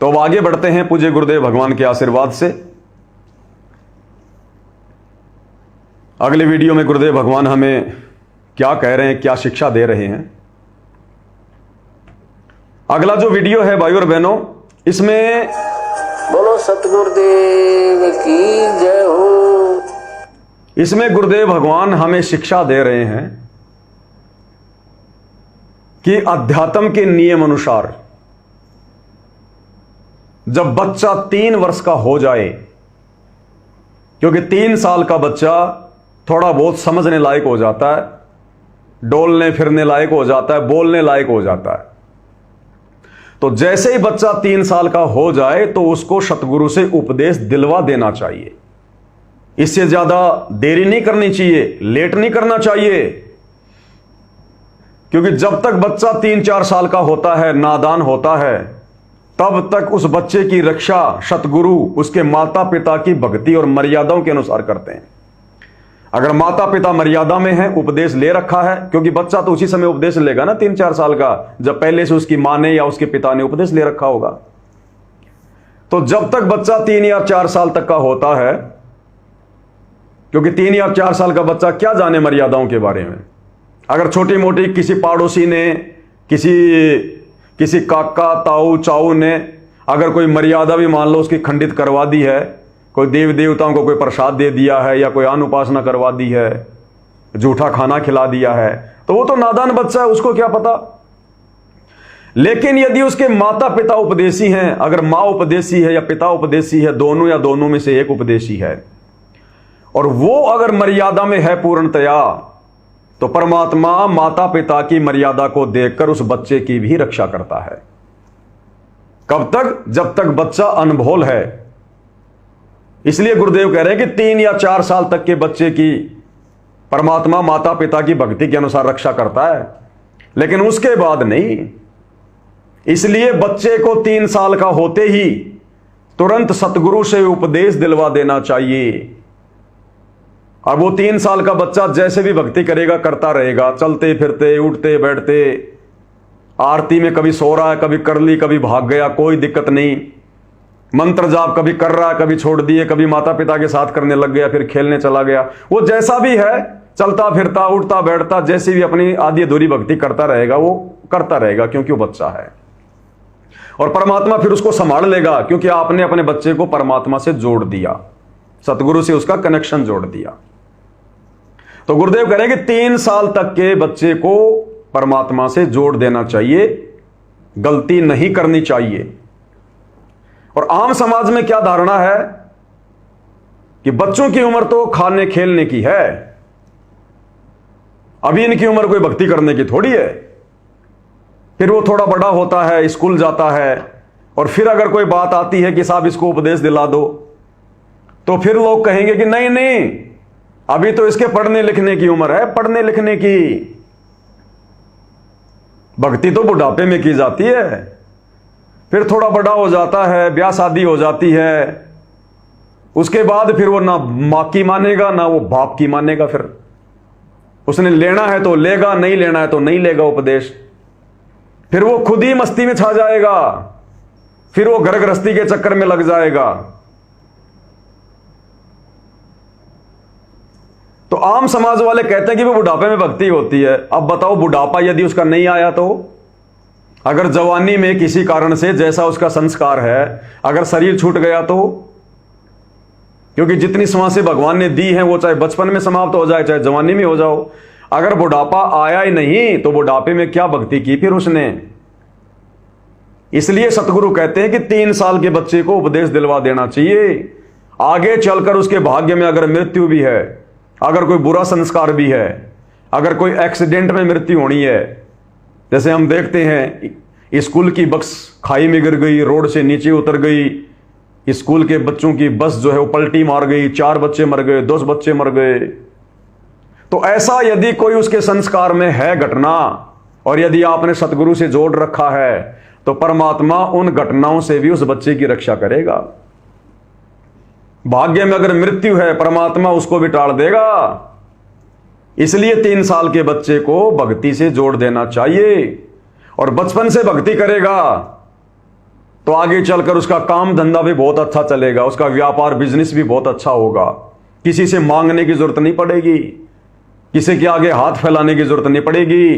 तो अब आगे बढ़ते हैं पूज्य गुरुदेव भगवान के आशीर्वाद से। अगले वीडियो में गुरुदेव भगवान हमें क्या कह रहे हैं, क्या शिक्षा दे रहे हैं। अगला जो वीडियो है भाई और बहनों, इसमें बोलो सतगुरुदेव की जय हो। इसमें गुरुदेव भगवान हमें शिक्षा दे रहे हैं कि अध्यात्म के नियम अनुसार जब बच्चा 3 वर्ष का हो जाए, क्योंकि 3 साल का बच्चा थोड़ा बहुत समझने लायक हो जाता है, डोलने फिरने लायक हो जाता है, बोलने लायक हो जाता है, तो जैसे ही बच्चा 3 साल का हो जाए तो उसको सतगुरु से उपदेश दिलवा देना चाहिए। इससे ज्यादा देरी नहीं करनी चाहिए, लेट नहीं करना चाहिए, क्योंकि जब तक बच्चा 3-4 साल का होता है, नादान होता है, तब तक उस बच्चे की रक्षा सतगुरु उसके माता पिता की भक्ति और मर्यादाओं के अनुसार करते हैं। अगर माता पिता मर्यादा में है, उपदेश ले रखा है, क्योंकि बच्चा तो उसी समय उपदेश लेगा ना 3-4 साल का, जब पहले से उसकी मां ने या उसके पिता ने उपदेश ले रखा होगा। तो जब तक बच्चा 3 या 4 साल तक का होता है, क्योंकि 3 या 4 साल का बच्चा क्या जाने मर्यादाओं के बारे में। अगर छोटी मोटी किसी पड़ोसी ने, किसी काका ताऊ चाऊ ने अगर कोई मर्यादा भी मान लो उसकी खंडित करवा दी है, कोई देव देवताओं को कोई प्रसाद दे दिया है या कोई अन्न उपासना करवा दी है, झूठा खाना खिला दिया है, तो वो तो नादान बच्चा है, उसको क्या पता। लेकिन यदि उसके माता पिता उपदेशी हैं, अगर मां उपदेशी है या पिता उपदेशी है, दोनों या दोनों में से एक उपदेशी है, और वो अगर मर्यादा में है पूर्णतया, तो परमात्मा माता पिता की मर्यादा को देखकर उस बच्चे की भी रक्षा करता है। कब तक? जब तक बच्चा अनभोल है। इसलिए गुरुदेव कह रहे हैं कि 3 या 4 साल तक के बच्चे की परमात्मा माता पिता की भक्ति के अनुसार रक्षा करता है, लेकिन उसके बाद नहीं। इसलिए बच्चे को 3 साल का होते ही तुरंत सतगुरु से उपदेश दिलवा देना चाहिए। अब वो 3 साल का बच्चा जैसे भी भक्ति करेगा, करता रहेगा, चलते फिरते उठते बैठते, आरती में कभी सो रहा है, कभी कर ली, कभी भाग गया, कोई दिक्कत नहीं। मंत्र जाप कभी कर रहा है, कभी छोड़ दिए, कभी माता पिता के साथ करने लग गया, फिर खेलने चला गया। वो जैसा भी है, चलता फिरता उठता बैठता, जैसी भी अपनी आधी अधूरी भक्ति करता रहेगा, वो करता रहेगा, क्योंकि वो बच्चा है। और परमात्मा फिर उसको संभाल लेगा, क्योंकि आपने अपने बच्चे को परमात्मा से जोड़ दिया, सतगुरु से उसका कनेक्शन जोड़ दिया। तो गुरुदेव कह रहे हैं कि 3 साल तक के बच्चे को परमात्मा से जोड़ देना चाहिए, गलती नहीं करनी चाहिए। और आम समाज में क्या धारणा है कि बच्चों की उम्र तो खाने खेलने की है, अभी इनकी उम्र कोई भक्ति करने की थोड़ी है। फिर वो थोड़ा बड़ा होता है, स्कूल जाता है, और फिर अगर कोई बात आती है कि साहब इसको उपदेश दिला दो, तो फिर लोग कहेंगे कि नहीं नहीं, अभी तो इसके पढ़ने लिखने की उम्र है, पढ़ने लिखने की। भक्ति तो बुढ़ापे में की जाती है। फिर थोड़ा बड़ा हो जाता है, ब्याह शादी हो जाती है, उसके बाद फिर वो ना मां की मानेगा ना वो बाप की मानेगा। फिर उसने लेना है तो लेगा, नहीं लेना है तो नहीं लेगा उपदेश। फिर वो खुद ही मस्ती में छा जाएगा, फिर वो घर गृहस्थी के चक्कर में लग जाएगा। तो आम समाज वाले कहते हैं कि वो बुढ़ापे में भक्ति होती है। अब बताओ, बुढ़ापा यदि उसका नहीं आया तो? अगर जवानी में किसी कारण से जैसा उसका संस्कार है, अगर शरीर छूट गया तो? क्योंकि जितनी सांसें भगवान ने दी हैं वो चाहे बचपन में समाप्त हो जाए, चाहे जवानी में हो जाओ। अगर बुढ़ापा आया ही नहीं तो बुढ़ापे में क्या भक्ति की फिर उसने? इसलिए सतगुरु कहते हैं कि 3 साल के बच्चे को उपदेश दिलवा देना चाहिए। आगे चलकर उसके भाग्य में अगर मृत्यु भी है, अगर कोई बुरा संस्कार भी है, अगर कोई एक्सीडेंट में मृत्यु होनी है, जैसे हम देखते हैं स्कूल की बस खाई में गिर गई, रोड से नीचे उतर गई, स्कूल के बच्चों की बस जो है वो पलटी मार गई, 4 बच्चे मर गए, 10 बच्चे मर गए। तो ऐसा यदि कोई उसके संस्कार में है घटना, और यदि आपने सतगुरु से जोड़ रखा है, तो परमात्मा उन घटनाओं से भी उस बच्चे की रक्षा करेगा। भाग्य में अगर मृत्यु है, परमात्मा उसको भी टाल देगा। इसलिए 3 साल के बच्चे को भक्ति से जोड़ देना चाहिए। और बचपन से भक्ति करेगा तो आगे चलकर उसका काम धंधा भी बहुत अच्छा चलेगा, उसका व्यापार बिजनेस भी बहुत अच्छा होगा। किसी से मांगने की जरूरत नहीं पड़ेगी, किसी के आगे हाथ फैलाने की जरूरत नहीं पड़ेगी,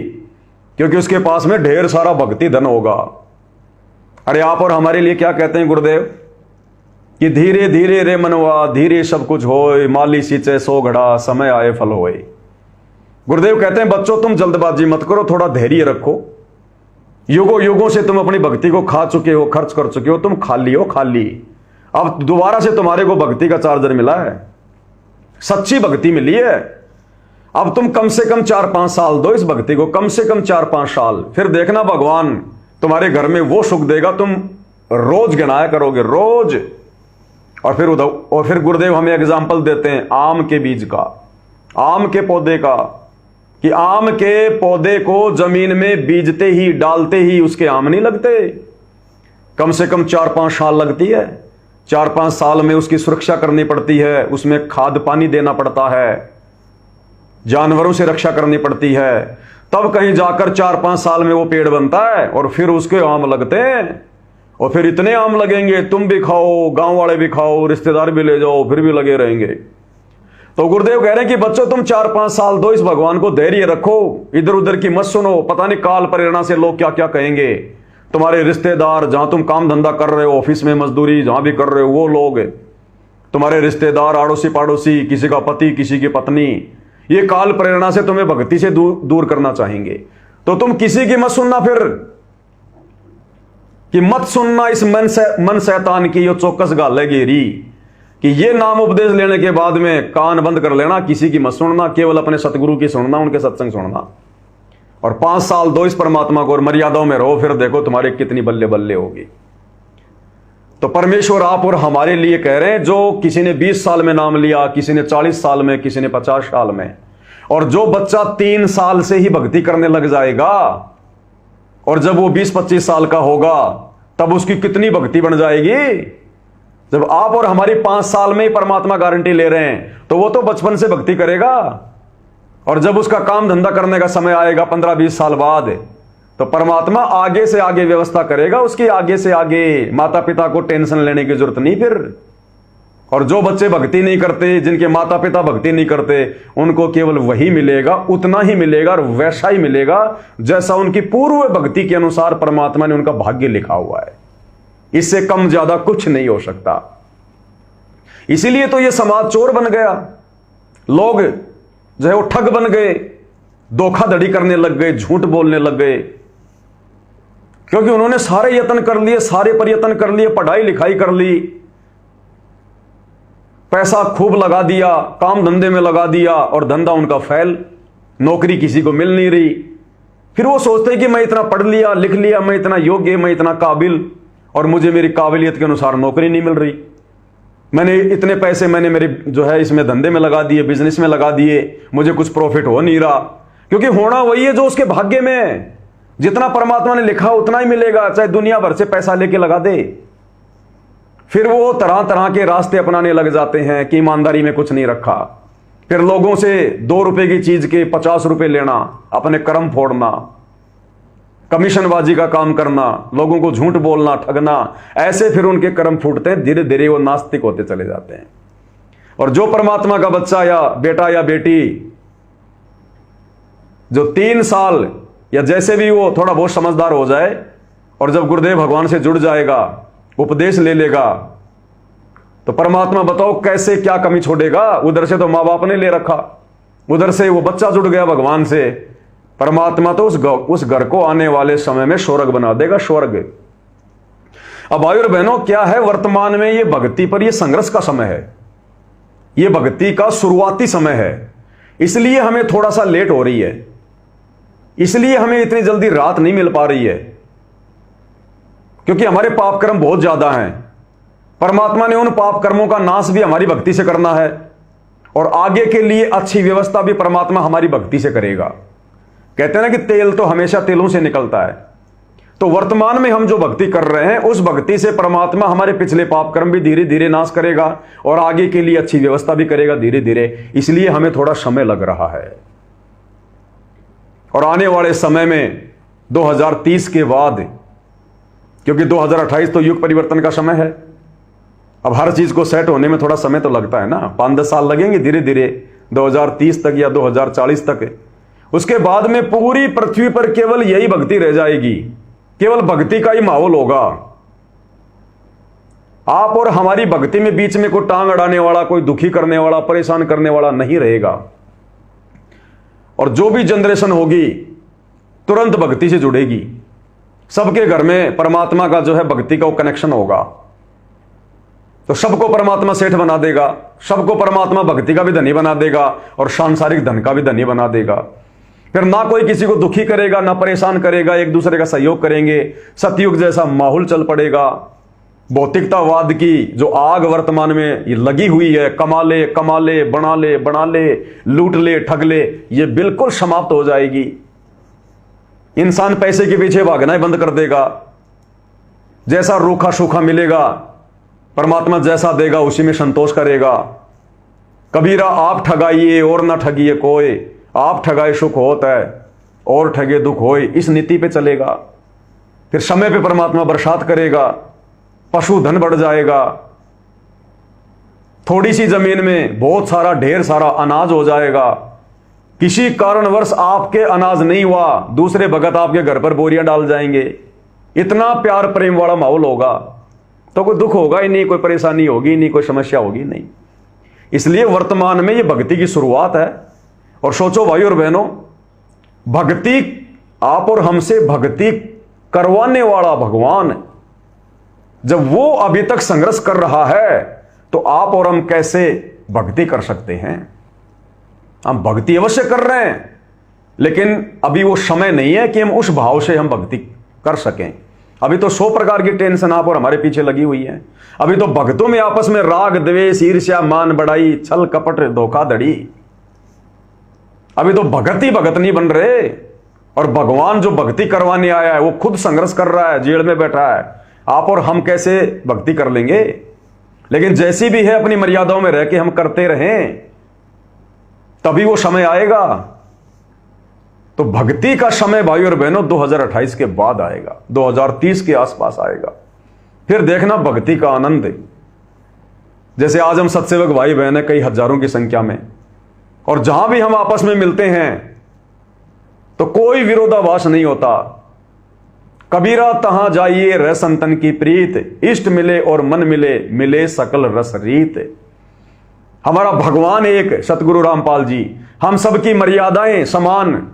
क्योंकि उसके पास में ढेर सारा भक्ति धन होगा। अरे आप और हमारे लिए क्या कहते हैं गुरुदेव कि धीरे धीरे रे मनवा धीरे सब कुछ होए, माली सींचे सो घड़ा समय आए फल होए। गुरुदेव कहते हैं बच्चों तुम जल्दबाजी मत करो, थोड़ा धैर्य रखो। युगों युगों से तुम अपनी भक्ति को खा चुके हो, खर्च कर चुके हो, तुम खाली हो खाली। अब दोबारा से तुम्हारे को भक्ति का चार्जर मिला है, सच्ची भक्ति मिली है। अब तुम कम से कम 4-5 साल दो इस भक्ति को, कम से कम 4-5 साल, फिर देखना भगवान तुम्हारे घर में वो सुख देगा, तुम रोज गिनाया करोगे रोज। और फिर गुरुदेव हमें एग्जाम्पल देते हैं आम के बीज का, आम के पौधे का, कि आम के पौधे को जमीन में बीजते ही डालते ही उसके आम नहीं लगते, कम से कम 4-5 साल लगती है। 4-5 साल में उसकी सुरक्षा करनी पड़ती है, उसमें खाद पानी देना पड़ता है, जानवरों से रक्षा करनी पड़ती है, तब कहीं जाकर 4-5 साल में वो पेड़ बनता है और फिर उसके आम लगते हैं। और फिर इतने आम लगेंगे तुम भी खाओ, गांव वाले भी खाओ, रिश्तेदार भी ले जाओ, फिर भी लगे रहेंगे। तो गुरुदेव कह रहे हैं कि बच्चों तुम 4-5 साल दो इस भगवान को, धैर्य रखो, इधर उधर की मत सुनो। पता नहीं काल प्रेरणा से लोग क्या क्या कहेंगे। तुम्हारे रिश्तेदार, जहां तुम काम धंधा कर रहे हो, ऑफिस में मजदूरी जहां भी कर रहे हो, वो लोग तुम्हारे रिश्तेदार, आड़ोसी पड़ोसी, किसी का पति किसी की पत्नी, ये काल प्रेरणा से तुम्हें भक्ति से दूर करना चाहेंगे। तो तुम किसी की मत सुनना, फिर कि मत सुनना इस मन शैतान की, यो चौकस गाल है गेरी, कि ये नाम उपदेश लेने के बाद में कान बंद कर लेना, किसी की मत सुनना, केवल अपने सतगुरु की सुनना, उनके सत्संग सुनना। और 5 साल दो इस परमात्मा को और मर्यादाओं में रहो, फिर देखो तुम्हारी कितनी बल्ले बल्ले होगी। तो परमेश्वर आप और हमारे लिए कह रहे हैं, जो किसी ने 20 साल में नाम लिया, किसी ने 40 साल में, किसी ने 50 साल में, और जो बच्चा 3 साल से ही भक्ति करने लग जाएगा और जब वो 20-25 साल का होगा तब उसकी कितनी भक्ति बन जाएगी। जब आप और हमारी 5 साल में ही परमात्मा गारंटी ले रहे हैं, तो वो तो बचपन से भक्ति करेगा। और जब उसका काम धंधा करने का समय आएगा 15-20 साल बाद, तो परमात्मा आगे से आगे व्यवस्था करेगा उसकी, आगे से आगे। माता पिता को टेंशन लेने की जरूरत नहीं फिर। और जो बच्चे भक्ति नहीं करते, जिनके माता पिता भक्ति नहीं करते, उनको केवल वही मिलेगा, उतना ही मिलेगा और वैसा ही मिलेगा जैसा उनकी पूर्व भक्ति के अनुसार परमात्मा ने उनका भाग्य लिखा हुआ है। इससे कम ज्यादा कुछ नहीं हो सकता। इसीलिए तो ये समाज चोर बन गया, लोग जो है वो ठग बन गए, धोखाधड़ी करने लग गए, झूठ बोलने लग गए, क्योंकि उन्होंने सारे यत्न कर लिए, सारे प्रयत्न कर लिए, पढ़ाई लिखाई कर ली, पैसा खूब लगा दिया, काम धंधे में लगा दिया, और धंधा उनका फैल, नौकरी किसी को मिल नहीं रही। फिर वो सोचते हैं कि मैं इतना पढ़ लिया, लिख लिया, मैं इतना योग्य, मैं इतना काबिल, और मुझे मेरी काबिलियत के अनुसार नौकरी नहीं मिल रही। मैंने इतने पैसे मैंने मेरे जो है इसमें धंधे में लगा दिए, बिजनेस में लगा दिए, मुझे कुछ प्रॉफिट हो नहीं रहा। क्योंकि होना वही है जो उसके भाग्य में है। जितना परमात्मा ने लिखा उतना ही मिलेगा, चाहे दुनिया भर से पैसा लेके लगा दे। फिर वो तरह तरह के रास्ते अपनाने लग जाते हैं कि ईमानदारी में कुछ नहीं रखा। फिर लोगों से 2 रुपए की चीज के 50 रुपए लेना, अपने कर्म फोड़ना, कमीशनबाजी का काम करना, लोगों को झूठ बोलना, ठगना, ऐसे फिर उनके कर्म फूटते हैं, धीरे धीरे वो नास्तिक होते चले जाते हैं। और जो परमात्मा का बच्चा या बेटा या बेटी जो 3 साल या जैसे भी वो थोड़ा बहुत समझदार हो जाए, और जब गुरुदेव भगवान से जुड़ जाएगा, उपदेश ले लेगा, तो परमात्मा बताओ कैसे क्या कमी छोड़ेगा। उधर से तो माँ बाप ने ले रखा, उधर से वो बच्चा जुड़ गया भगवान से, परमात्मा तो उस घर को आने वाले समय में स्वर्ग बना देगा, स्वर्ग। अब भाई और बहनों, क्या है वर्तमान में ये भक्ति पर ये संघर्ष का समय है, ये भक्ति का शुरुआती समय है। इसलिए हमें थोड़ा सा लेट हो रही है, इसलिए हमें इतनी जल्दी रात नहीं मिल पा रही है, क्योंकि हमारे पाप कर्म बहुत ज्यादा हैं। परमात्मा ने उन पाप कर्मों का नाश भी हमारी भक्ति से करना है, और आगे के लिए अच्छी व्यवस्था भी परमात्मा हमारी भक्ति से करेगा। कहते हैं ना कि तेल तो हमेशा तेलों से निकलता है। तो वर्तमान में हम जो भक्ति कर रहे हैं, उस भक्ति से परमात्मा हमारे पिछले पाप कर्म भी धीरे धीरे नाश करेगा, और आगे के लिए अच्छी व्यवस्था भी करेगा धीरे धीरे। इसलिए हमें थोड़ा समय लग रहा है। और आने वाले समय में 2030 के बाद, क्योंकि 2028 तो युग परिवर्तन का समय है। अब हर चीज को सेट होने में थोड़ा समय तो लगता है ना, 5-10 साल लगेंगे धीरे धीरे, 2030 तक या 2040 तक। उसके बाद में पूरी पृथ्वी पर केवल यही भक्ति रह जाएगी, केवल भक्ति का ही माहौल होगा। आप और हमारी भक्ति में बीच में कोई टांग अड़ाने वाला, कोई दुखी करने वाला, परेशान करने वाला नहीं रहेगा। और जो भी जनरेशन होगी तुरंत भक्ति से जुड़ेगी। सबके घर में परमात्मा का जो है भक्ति का वो कनेक्शन होगा, तो सबको परमात्मा सेठ बना देगा, सबको परमात्मा भक्ति का भी धनी बना देगा और सांसारिक धन का भी धनी बना देगा। फिर ना कोई किसी को दुखी करेगा, ना परेशान करेगा, एक दूसरे का सहयोग करेंगे। सतयुग जैसा माहौल चल पड़ेगा। भौतिकतावाद की जो आग वर्तमान में ये लगी हुई है, कमा ले कमा ले, बना ले बना ले, लूट ले ठग ले, ये बिल्कुल समाप्त हो जाएगी। इंसान पैसे के पीछे भागना ही बंद कर देगा। जैसा रूखा सूखा मिलेगा, परमात्मा जैसा देगा उसी में संतोष करेगा। कबीरा आप ठगाइए और ना ठगिए कोई, आप ठगाए सुख होत है और ठगे दुख होए, इस नीति पे चलेगा। फिर समय पे परमात्मा बरसात करेगा, पशुधन बढ़ जाएगा, थोड़ी सी जमीन में बहुत सारा ढेर सारा अनाज हो जाएगा। किसी कारणवश आपके अनाज नहीं हुआ, दूसरे भगत आपके घर पर बोरियां डाल जाएंगे। इतना प्यार प्रेम वाला माहौल होगा, तो कोई दुख होगा ही नहीं, कोई परेशानी होगी नहीं, कोई समस्या होगी नहीं। इसलिए वर्तमान में ये भक्ति की शुरुआत है। और सोचो भाई और बहनों, भक्ति आप और हमसे भक्ति करवाने वाला भगवान जब वो अभी तक संघर्ष कर रहा है, तो आप और हम कैसे भक्ति कर सकते हैं? हम भक्ति अवश्य कर रहे हैं, लेकिन अभी वो समय नहीं है कि हम उस भाव से हम भक्ति कर सकें। अभी तो 100 प्रकार की टेंशन आप और हमारे पीछे लगी हुई है। अभी तो भक्तों में आपस में राग द्वेष ईर्ष्या मान बढ़ाई, छल कपट धोखाधड़ी। अभी तो भगत ही भगत नहीं बन रहे। और भगवान जो भक्ति करवाने आया है वो खुद संघर्ष कर रहा है, जेल में बैठा है। आप और हम कैसे भक्ति कर लेंगे? लेकिन जैसी भी है अपनी मर्यादाओं में रह के हम करते रहें, तभी वो समय आएगा। तो भक्ति का समय भाई और बहनों 2028 के बाद आएगा, 2030 के आसपास आएगा। फिर देखना भक्ति का आनंद। जैसे आज हम सत्सेवक भाई बहन है कई हजारों की संख्या में, और जहां भी हम आपस में मिलते हैं तो कोई विरोधाभास नहीं होता। कबीरा तहां जाइए रह संतन की प्रीत, इष्ट मिले और मन मिले, मिले सकल रस रीत। हमारा भगवान एक सतगुरु रामपाल जी, हम सबकी मर्यादाएं समान,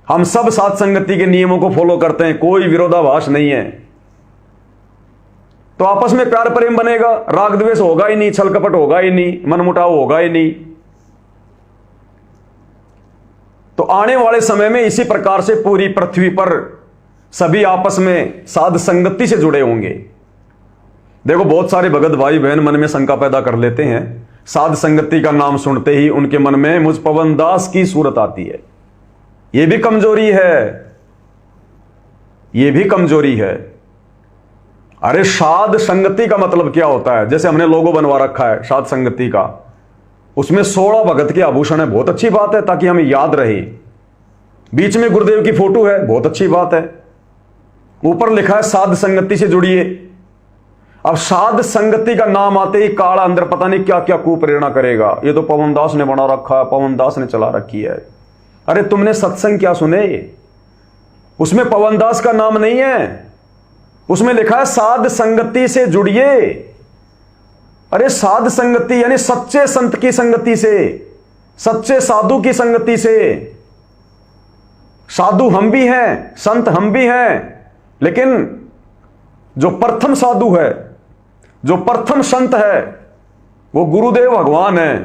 हम सब साथ संगति के नियमों को फॉलो करते हैं, कोई विरोधाभास नहीं है। तो आपस में प्यार प्रेम बनेगा, राग द्वेष होगा ही नहीं, छल कपट होगा ही नहीं, मनमुटाव होगा ही नहीं। तो आने वाले समय में इसी प्रकार से पूरी पृथ्वी पर सभी आपस में साध संगति से जुड़े होंगे। देखो बहुत सारे भगत भाई बहन मन में शंका पैदा कर लेते हैं, साध संगति का नाम सुनते ही उनके मन में मुझ पवन दास की सूरत आती है। यह भी कमजोरी है, यह भी कमजोरी है। अरे साध संगति का मतलब क्या होता है? जैसे हमने लोगो बनवा रखा है साध संगति का, उसमें 16 भगत के आभूषण है, बहुत अच्छी बात है ताकि हमें याद रहे। बीच में गुरुदेव की फोटो है, बहुत अच्छी बात है। ऊपर लिखा है साध संगति से जुड़िए। अब साध संगति का नाम आते ही काला अंदर पता नहीं क्या क्या कुप्रेरणा करेगा, ये तो पवन दास ने बना रखा है, पवन दास ने चला रखी है। अरे तुमने सत्संग क्या सुने? उसमें पवन दास का नाम नहीं है, उसमें लिखा है साध संगति से जुड़िए। अरे साध संगति यानी सच्चे संत की संगति से, सच्चे साधु की संगति से। साधु हम भी हैं, संत हम भी हैं, लेकिन जो प्रथम साधु है, जो प्रथम संत है, वो गुरुदेव भगवान है।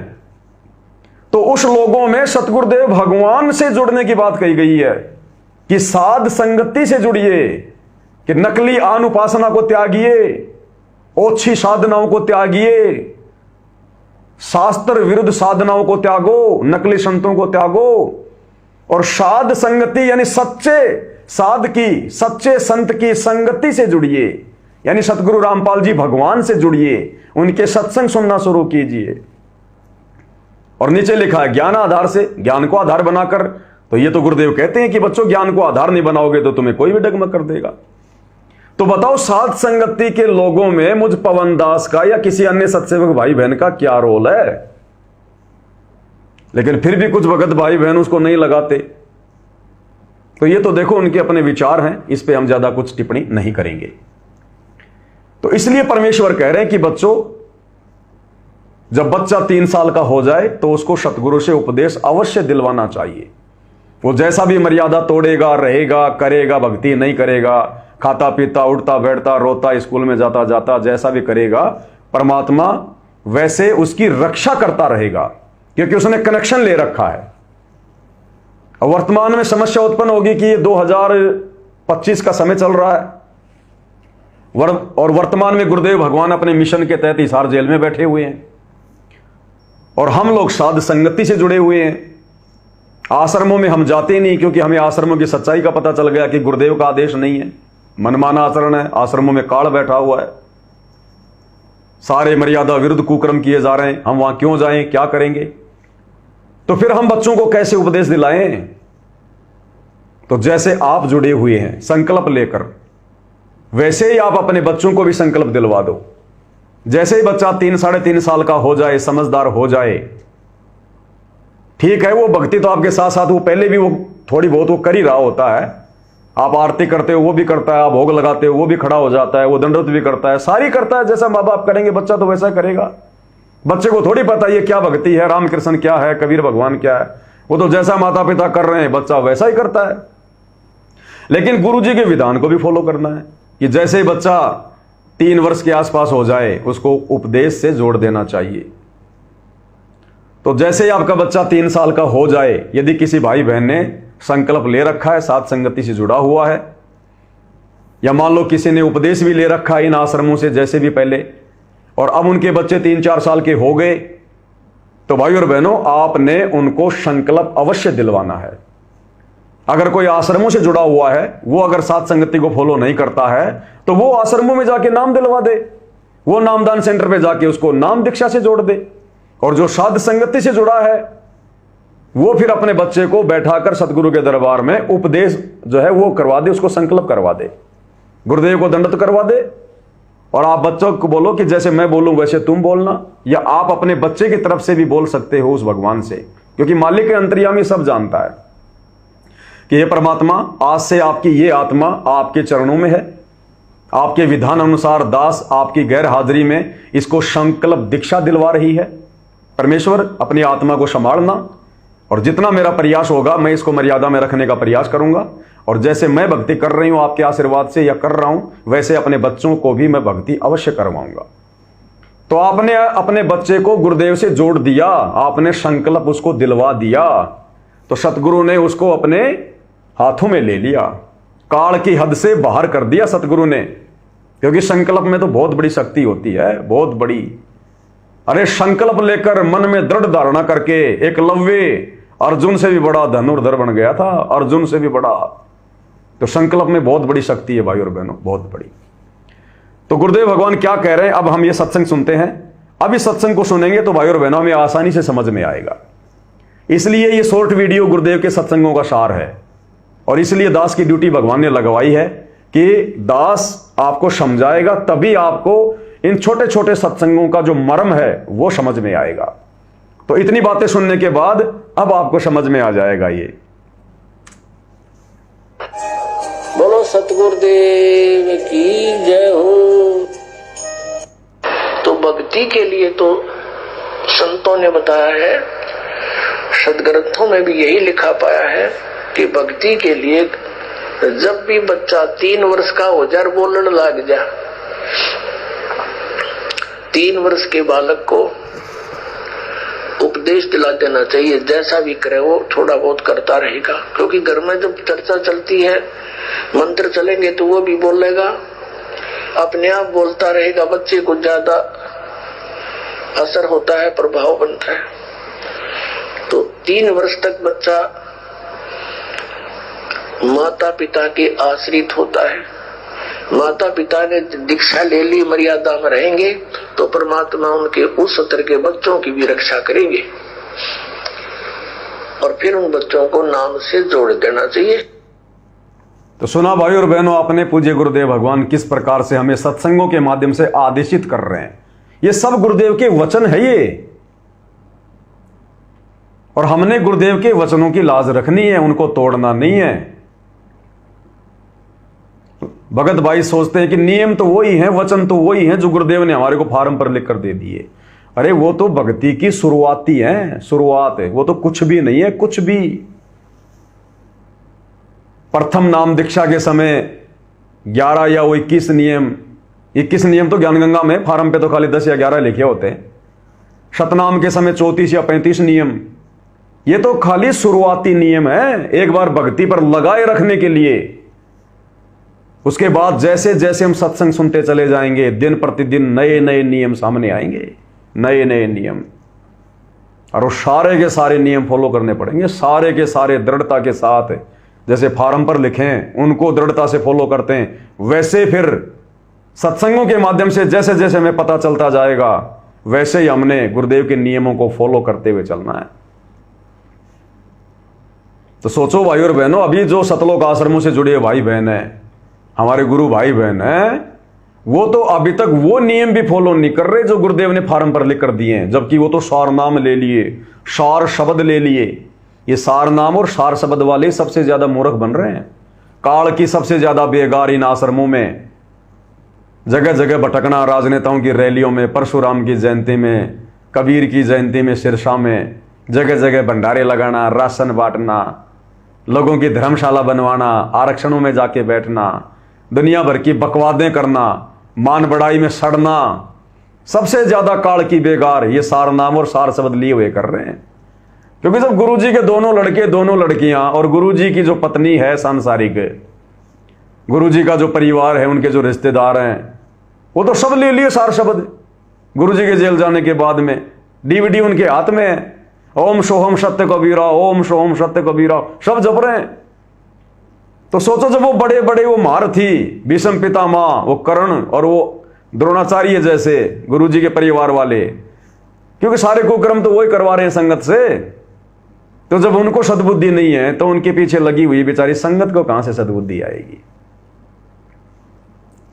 तो उस लोगों में सतगुरुदेव भगवान से जुड़ने की बात कही गई है कि साध संगति से जुड़िए, कि नकली आन उपासना को त्यागिए, ओछी साधनाओं को त्यागिए, शास्त्र विरुद्ध साधनाओं को त्यागो, नकली संतों को त्यागो, और साध संगति यानी सच्चे साध की, सच्चे संत की संगति से जुड़िए, यानी सतगुरु रामपाल जी भगवान से जुड़िए, उनके सत्संग सुनना शुरू कीजिए। और नीचे लिखा है ज्ञान आधार से, ज्ञान को आधार बनाकर। तो ये तो गुरुदेव कहते हैं कि बच्चों ज्ञान को आधार नहीं बनाओगे तो तुम्हें कोई भी डगमग कर देगा। तो बताओ साध संगति के लोगों में मुझ पवन दास का या किसी अन्य सत्सेवक भाई बहन का क्या रोल है? लेकिन फिर भी कुछ भगत भाई बहन उसको नहीं लगाते। तो ये तो देखो उनके अपने विचार हैं, इस पे हम ज्यादा कुछ टिप्पणी नहीं करेंगे। तो इसलिए परमेश्वर कह रहे हैं कि बच्चों, जब बच्चा 3 साल का हो जाए तो उसको सतगुरु से उपदेश अवश्य दिलवाना चाहिए। वो जैसा भी मर्यादा तोड़ेगा, रहेगा, करेगा, भक्ति नहीं करेगा, खाता पीता, उठता बैठता, रोता, स्कूल में जाता जाता, जैसा भी करेगा, परमात्मा वैसे उसकी रक्षा करता रहेगा, क्योंकि उसने कनेक्शन ले रखा है। वर्तमान में समस्या उत्पन्न होगी कि ये 2025 का समय चल रहा है और वर्तमान में गुरुदेव भगवान अपने मिशन के तहत हिसार जेल में बैठे हुए हैं और हम लोग साध संगति से जुड़े हुए हैं। आश्रमों में हम जाते नहीं, क्योंकि हमें आश्रमों की सच्चाई का पता चल गया कि गुरुदेव का आदेश नहीं है, मनमाना आचरण है, आश्रमों में काल बैठा हुआ है, सारे मर्यादा विरुद्ध कुकर्म किए जा रहे हैं। हम वहां क्यों जाएं, क्या करेंगे? तो फिर हम बच्चों को कैसे उपदेश दिलाएं? तो जैसे आप जुड़े हुए हैं संकल्प लेकर, वैसे ही आप अपने बच्चों को भी संकल्प दिलवा दो। जैसे ही बच्चा 3 साढ़े 3 साल का हो जाए, समझदार हो जाए, ठीक है, वो भक्ति तो आपके साथ साथ वो पहले भी वो थोड़ी बहुत वो कर ही रहा होता है। आप आरती करते हो वो भी करता है, आप भोग लगाते हो वो भी खड़ा हो जाता है, वो दंडवत भी करता है, सारी करता है। जैसा माँ बाप करेंगे बच्चा तो वैसा करेगा। बच्चे को थोड़ी पता ये क्या भक्ति है, रामकृष्ण क्या है, कबीर भगवान क्या है। वो तो जैसा माता पिता कर रहे हैं बच्चा वैसा ही करता है। लेकिन गुरु जी के विधान को भी फॉलो करना है कि जैसे ही बच्चा 3 वर्ष के आसपास हो जाए उसको उपदेश से जोड़ देना चाहिए। तो जैसे ही आपका बच्चा 3 साल का हो जाए, यदि किसी भाई बहन ने संकल्प ले रखा है, साथ संगति से जुड़ा हुआ है, या मान लो किसी ने उपदेश भी ले रखा है इन आश्रमों से जैसे भी पहले, और अब उनके बच्चे 3-4 साल के हो गए, तो भाई और बहनों आपने उनको संकल्प अवश्य दिलवाना है। अगर कोई आश्रमों से जुड़ा हुआ है, वो अगर साथ संगति को फॉलो नहीं करता है, तो वो आश्रमों में जाके नाम दिलवा दे, वो नामदान सेंटर पे जाके उसको नाम दीक्षा से जोड़ दे। और जो साध संगति से जुड़ा है वो फिर अपने बच्चे को बैठाकर सतगुरु के दरबार में उपदेश जो है वो करवा दे, उसको संकल्प करवा दे, गुरुदेव को दंडवत करवा दे। और आप बच्चों को बोलो कि जैसे मैं बोलूं वैसे तुम बोलना, या आप अपने बच्चे की तरफ से भी बोल सकते हो उस भगवान से, क्योंकि मालिक अंतर्यामी सब जानता है कि ये परमात्मा आज से आपकी ये आत्मा आपके चरणों में है, आपके विधान अनुसार दास आपकी गैर हाजिरी में इसको संकल्प दीक्षा दिलवा रही है। परमेश्वर अपनी आत्मा को संभालना, और जितना मेरा प्रयास होगा मैं इसको मर्यादा में रखने का प्रयास करूंगा, और जैसे मैं भक्ति कर रही हूं आपके आशीर्वाद से या कर रहा हूं वैसे अपने बच्चों को भी मैं भक्ति अवश्य करवाऊंगा। तो आपने अपने बच्चे को गुरुदेव से जोड़ दिया, आपने संकल्प उसको दिलवा दिया, तो सतगुरु ने उसको अपने हाथों में ले लिया, काल की हद से बाहर कर दिया सतगुरु ने। क्योंकि संकल्प में तो बहुत बड़ी शक्ति होती है, बहुत बड़ी। अरे संकल्प लेकर मन में दृढ़ धारणा करके एकलव्य अर्जुन से भी बड़ा धनुर्धर बन गया था, अर्जुन से भी बड़ा। तो संकल्प में बहुत बड़ी शक्ति है भाई और बहनों, बहुत बड़ी। तो गुरुदेव भगवान क्या कह रहे हैं, अब हम ये सत्संग सुनते हैं। अब इस सत्संग को सुनेंगे तो भाई और बहनों में आसानी से समझ में आएगा। इसलिए ये शॉर्ट वीडियो गुरुदेव के सत्संगों का सार है, और इसलिए दास की ड्यूटी भगवान ने लगवाई है कि दास आपको समझाएगा, तभी आपको इन छोटे छोटे सत्संगों का जो मर्म है वो समझ में आएगा। तो इतनी बातें सुनने के बाद अब आपको समझ में आ जाएगा ये। बोलो सतगुरुदेव की जय हो। तो भक्ति के लिए तो संतों ने बताया है, सदग्रंथों में भी यही लिखा पाया है कि भक्ति के लिए जब भी बच्चा 3 वर्ष का हो जाए, बोलने लग जा, 3 वर्ष के बालक को उपदेश दिला देना चाहिए। जैसा भी करे वो थोड़ा बहुत करता रहेगा, क्योंकि घर में जब चर्चा चलती है, मंत्र चलेंगे तो वो भी बोलेगा, अपने आप बोलता रहेगा। बच्चे को ज्यादा असर होता है, प्रभाव बनता है। तो 3 वर्ष तक बच्चा माता पिता के आश्रित होता है। माता पिता ने दीक्षा ले ली, मर्यादा में रहेंगे तो परमात्मा उनके उस स्तर के बच्चों की भी रक्षा करेंगे, और फिर उन बच्चों को नाम से जोड़ देना चाहिए। तो सुना भाई और बहनों आपने, पूज्य गुरुदेव भगवान किस प्रकार से हमें सत्संगों के माध्यम से आदेशित कर रहे हैं। ये सब गुरुदेव के वचन है ये, और हमने गुरुदेव के वचनों की लाज रखनी है, उनको तोड़ना नहीं है। भगत भाई सोचते हैं कि नियम तो वही है, वचन तो वही है जो गुरुदेव ने हमारे को फार्म पर लिख कर दे दिए। अरे वो तो भक्ति की शुरुआती है, शुरुआत है, वो तो कुछ भी नहीं है, कुछ भी। प्रथम नाम दीक्षा के समय 11 या वो 21 नियम, 21 नियम तो ज्ञानगंगा में फार्म पे तो खाली 10 या 11 लिखे होते हैं। शतनाम के समय 34 या 35 नियम, ये तो खाली शुरुआती नियम है, एक बार भक्ति पर लगाए रखने के लिए। उसके बाद जैसे जैसे हम सत्संग सुनते चले जाएंगे, दिन प्रतिदिन नए नए नियम सामने आएंगे, नए नए नियम, और वो सारे के सारे नियम फॉलो करने पड़ेंगे, सारे के सारे दृढ़ता के साथ। जैसे फार्म पर लिखें उनको दृढ़ता से फॉलो करते हैं, वैसे फिर सत्संगों के माध्यम से जैसे जैसे हमें पता चलता जाएगा, वैसे ही हमने गुरुदेव के नियमों को फॉलो करते हुए चलना है। तो सोचो भाई और बहनों, अभी जो सतलोक आश्रमों से जुड़े भाई बहन हैं, हमारे गुरु भाई बहन हैं, वो तो अभी तक वो नियम भी फॉलो नहीं कर रहे जो गुरुदेव ने फार्म पर लिख कर दिए हैं। जबकि वो तो सार नाम ले लिए, सार शब्द ले लिए। ये सार नाम और सार शब्द वाले सबसे ज्यादा मूर्ख बन रहे हैं। काल की सबसे ज्यादा बेगार इन आश्रमों में, जगह जगह भटकना, राजनेताओं की रैलियों में, परशुराम की जयंती में, कबीर की जयंती में, सिरसा में, जगह जगह भंडारे लगाना, राशन बांटना, लोगों की धर्मशाला बनवाना, आरक्षणों में जाके बैठना, दुनिया भर की बकवादें करना, मान बढ़ाई में सड़ना, सबसे ज्यादा काल की बेगार ये सार नाम और सार शब्द लिए हुए कर रहे हैं। क्योंकि जब गुरुजी के दोनों लड़के, दोनों लड़कियां और गुरुजी की जो पत्नी है सांसारिक, गुरुजी का जो परिवार है, उनके जो रिश्तेदार हैं, वो तो सब ले लिए सार शब्द। गुरुजी के जेल जाने के बाद में डीवीडी उनके हाथ में है, ओम सोहम सत्य कबीरा, ओम सोहम सत्य कबीरा, सब जप रहे हैं। तो सोचो जब वो बड़े बड़े वो महारथी, भीष्म पितामह, वो कर्ण और वो द्रोणाचार्य जैसे गुरुजी के परिवार वाले, क्योंकि सारे कुकर्म तो वही करवा रहे हैं संगत से, तो जब उनको सद्बुद्धि नहीं है तो उनके पीछे लगी हुई बेचारी संगत को कहां से सद्बुद्धि आएगी।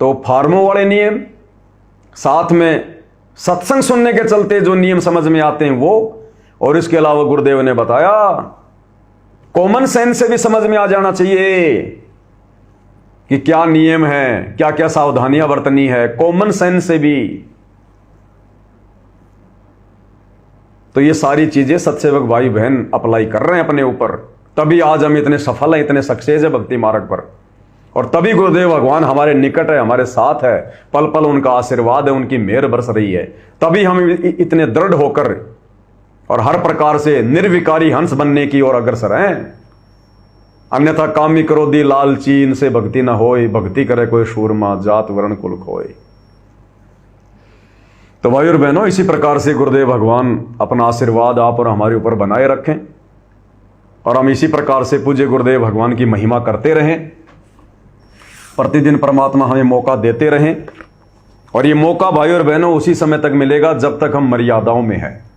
तो फार्मों वाले नियम, साथ में सत्संग सुनने के चलते जो नियम समझ में आते हैं वो, और इसके अलावा गुरुदेव ने बताया कॉमन सेंस से भी समझ में आ जाना चाहिए कि क्या नियम है, क्या क्या सावधानियां बरतनी है, कॉमन सेंस से भी। तो ये सारी चीजें सत्सेवक भाई बहन अप्लाई कर रहे हैं अपने ऊपर, तभी आज हम इतने सफल हैं, इतने सक्सेस है भक्ति मार्ग पर। और तभी गुरुदेव भगवान हमारे निकट है, हमारे साथ है, पल पल उनका आशीर्वाद है, उनकी मेहर बरस रही है। तभी हम इतने दृढ़ होकर और हर प्रकार से निर्विकारी हंस बनने की ओर अग्रसर हैं। अन्यथा कामी क्रोधी लालची इनसे भक्ति न होए, भक्ति करे कोई शूरमा, जात वर्ण कुल खोए। तो भाई और बहनों, इसी प्रकार से गुरुदेव भगवान अपना आशीर्वाद आप और हमारे ऊपर बनाए रखें, और हम इसी प्रकार से पूज्य गुरुदेव भगवान की महिमा करते रहें। प्रतिदिन परमात्मा हमें मौका देते रहें, और ये मौका भाई और बहनों उसी समय तक मिलेगा जब तक हम मर्यादाओं में हैं।